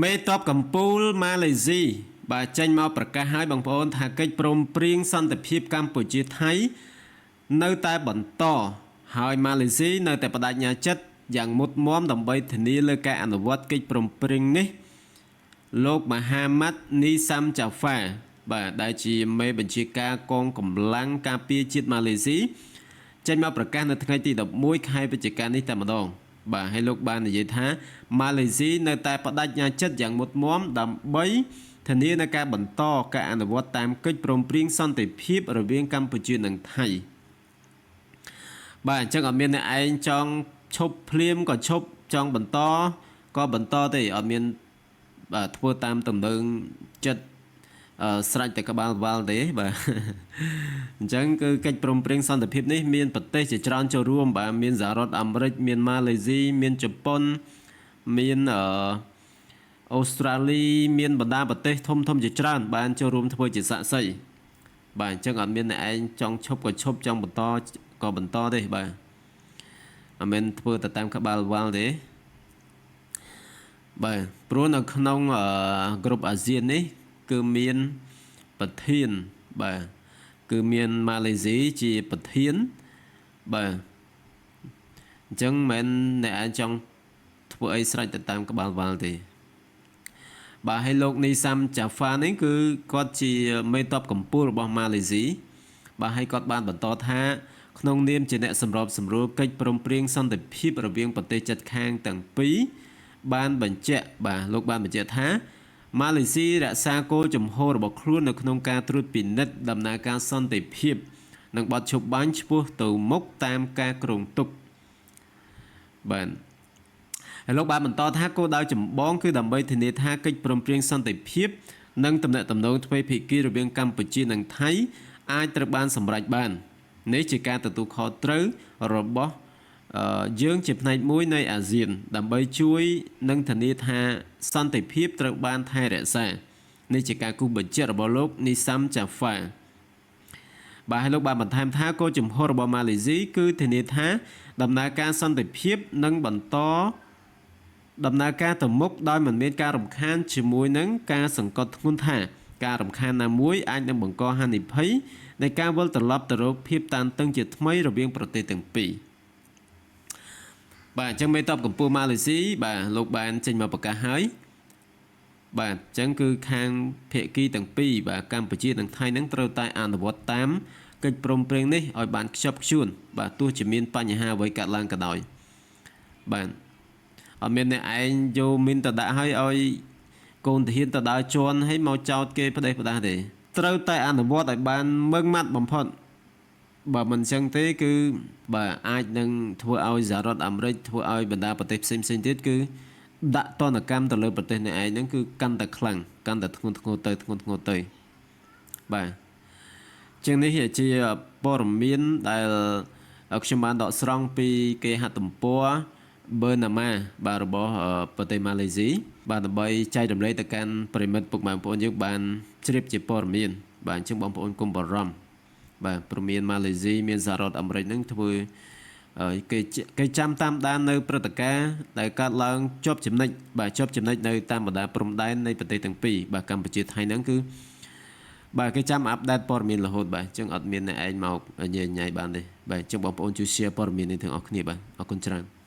មេតបកម្ពុជាម៉ាឡេស៊ីបាទចេញមកប្រកាសឲ្យបងប្អូនថាកិច្ចព្រមព្រៀងសន្តិភាពកម្ពុជាថៃនៅតែបន្តហើយម៉ាឡេស៊ីនៅតែបដិញ្ញាចិត្តយ៉ាងមុតមមដើម្បីធានាលើការអនុវត្តកិច្ចព្រមព្រៀងនេះលោកមហាម៉ាត់នីសាំចាហ្វាបាទដែលជាមេបញ្ជាការកងកម្លាំងការពារជាតិម៉ាឡេស៊ីចេញមកប្រកាសនៅថ្ងៃទី11ខែវិច្ឆិកានេះតែម្ដងបាទហើយលោកបាននិយាយថាម៉ាឡេស៊ីនៅតែបដិញ្ញាចិត្តយ៉ាងមុតមមដើម្បីធានានៅការបន្តការអនុវត្តតាមកិច្ចព្រមព្រៀងសន្តិភាពរវាងកម្ពុជានិងថៃបាទអញ្ចឹងអត់មានអ្នកឯងចង់ឈប់ភ្លាមក៏ឈប់ចង់បន្តក៏បន្តទេអត់មានធ្វើតាមទំនើងចិត្តស្រេចតែក្បាលវ៉ាល់ទេបាទអញ្ចឹងគឺកិច្ចព្រមព្រៀងសន្តិភាពនេះមានប្រទេសជាច្រើនចូលរួមបាទមានសហរដ្ឋអាមេរិកមានម៉ាឡេស៊ីមានជប៉ុនមានអូស្ត្រាលីមានបណ្ដាប្រទេសធំជាច្រើនបានចូលរួមធ្វើជាសាក្សីបាទអញ្ចឹងអត់មានអ្នកឯងចង់ឈប់ក៏ឈប់ចង់បន្តក៏បន្តទេបាទអត់មែនធ្វើទៅតាមក្បាលវ៉ាល់ទេបាទព្រោះនៅក្នុងក្រុមអាស៊ាននេះគឺមានប្រធានបាទគឺមានម៉ាឡេស៊ីជាប្រធានបាទអញ្ចឹងមិនអ្នកអាចចង់ធ្វើអីស្រេចទៅតាមក្បាលវ៉ាល់ទេបាទហើយលោកនីសាំចាហ្វានេះគឺគាត់ជាមេតបកម្ពុជារបស់ម៉ាឡេស៊ីបាទហើយគាត់បានបន្តថាក្នុងនាមជាអ្នកសម្របសម្រួលកិច្ចព្រមព្រៀងសន្តិភាពរវាងប្រទេសជិតខាងទាំងពីរបានបញ្ជាក់បាទលោកបានបញ្ជាក់ថាម៉ាឡេស៊ីរក្សាគោលជំហររបស់ខ្លួននៅក្នុងការត្រួតពិនិត្យដំណើរការសន្តិភាពនិងបទឈប់បាញ់ឆ្ពោះទៅមុខតាមការគ្រោងទុកបាទហើយលោកបានបន្តថាគោលដៅចម្បងគឺដើម្បីធានាថាកិច្ចព្រមព្រៀងសន្តិភាពនិងទំនាក់ទំនងទ្វេភាគីរវាងកម្ពុជានិងថៃអាចត្រូវបានសម្រេចបាននេះជាការទទួលខុសត្រូវរបស់យើងជាផ្នែកមួយនៃអាស៊ានដើម្បីជួយនិងធានាថាសន្តិភាពត្រូវបានថែរក្សានេះជាការគូសបញ្ជាក់របស់លោកនីសាំចាហ្វាបាទហើយលោកបានបន្ថែមថាគោលជំហររបស់ម៉ាឡេស៊ីគឺធានាថាដំណើរការសន្តិភាពនឹងបន្តដំណើរការទៅមុខដោយមិនមានការរំខានជាមួយនឹងការសង្កត់ធ្ងន់ថាការរំខានណាមួយអាចនឹងបង្កហានិភ័យនៃការវិលត្រឡប់ទៅរកភាពតានតឹងជាថ្មីរវាងប្រទេសទាំងពីរបាទអញ្ចឹងមេតបកម្ពុជាម៉ាឡេស៊ីបាទលោកបានចេញមកប្រកាសហើយបាទអញ្ចឹងគឺខាងភាគីទាំងពីរបាទកម្ពុជានិងថៃនឹងត្រូវតែអនុវត្តតាមកិច្ចព្រមព្រៀងនេះឲ្យបានខ្ជាប់ខ្ជួនបាទទោះជាមានបញ្ហាអ្វីកើតឡើងក៏ដោយបាទអត់មានអ្នកឯងយកមីនទៅដាក់ឲ្យកូនទាហានទៅដើរជន់ឲ្យមកចោតគេផ្ដេសផ្ដាសទេត្រូវតែអនុវត្តឲ្យបានម៉ឺងម៉ាត់បំផុតបើមិនអញ្ចឹងទេគឺបាទអាចនឹងធ្វើឲ្យសហរដ្ឋអាមេរិកធ្វើឲ្យបណ្ដាប្រទេសផ្សេងទៀតគឺដាក់ទណ្ឌកម្មទៅលើប្រទេសនេះឯងហ្នឹងគឺកាន់តែខ្លាំងកាន់តែធ្ងន់ធ្ងរទៅបាទជាងនេះជាព័ត៌មានដែលខ្ញុំបានដកស្រង់ពីគេហទំព័រ Bernama បាទរបស់ប្រទេសម៉ាឡេស៊ីបាទដើម្បីចែករំលែកទៅកាន់ប្រិមិត្តពុកម៉ែបងប្អូនយើងបានជ្រាបជាព័ត៌មានបាទអញ្ចឹងបងប្អូនកុំបារម្ភបាទព្រមមានម៉ាឡេស៊ីមានសហរដ្ឋអាមេរិកហ្នឹងធ្វើគេចាំតាមដាននៅព្រឹត្តិការណ៍ដែលកើតឡើងជាប់ចំណិចនៅតាមបណ្ដាព្រំដែននៃប្រទេសទាំងពីរបាទកម្ពុជាថៃហ្នឹងគឺបាទគេចាំអាប់ដេតព័ត៌មានរហូតបាទអញ្ចឹងអត់មានអ្នកឯងមកញ៉ៃបានទេបាទអញ្ចឹងបងប្អូនជួយ share ព័ត៌មាននេះទាំងអស់គ្នាបាទអរគុណច្រើន